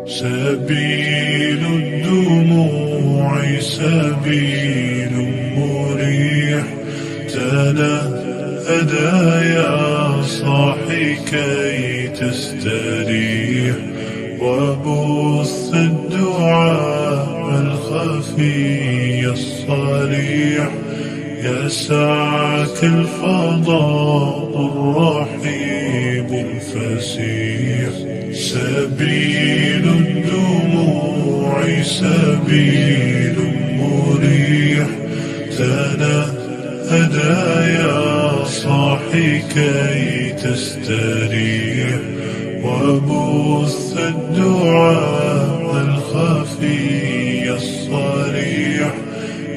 سبيل الدموع سبيل مريح، تنهدى يا صاحي كي تستريح، وبث الدعاء الخفي الصريح، يسعك الفضاء الرحيب الفسيح. سبيل الدموع سبيل مريح، تنهدى يا صاحي كي تستريح، وبث الدعاء الخفي الصريح،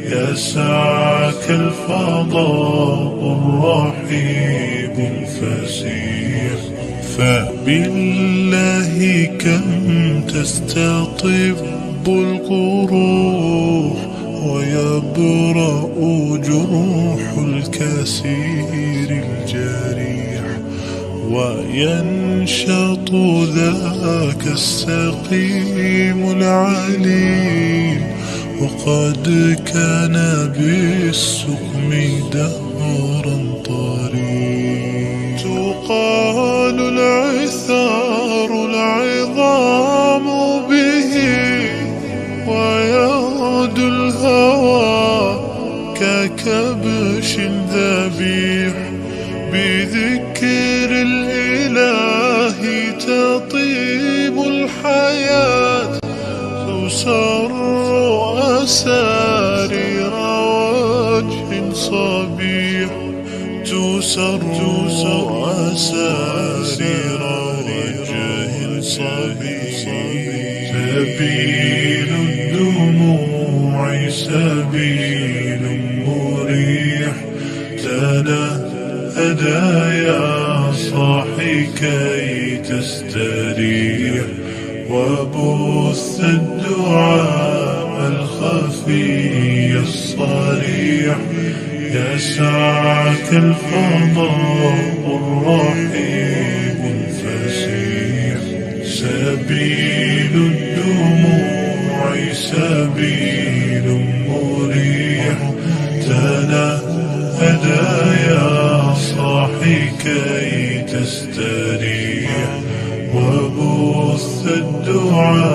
يسعك الفضاء الرحيب الفسيح. فبالله كم تستطب القروح، ويبرأ جروح الكسير الجريح، وينشط ذاك السقيم العليل، وقد كان بالسقم دهرا طريق. تقال العثار العظام به، ويغدو الهوى ككبش ذبيح، بذكر الإله تطيب الحياة، تسر أسارير وجه صبيح، تسر أسارير وجه صبيح. سبيل الدموع سبيل مريح، تنهدى يا صاحي كي تستريح، وبث الدعاء الخفي الصريح، يسعك الفضاء الرحيب الفسيح. سبيل الدموع سبيل مريح، تنهدى يا صاحي كي تستريح،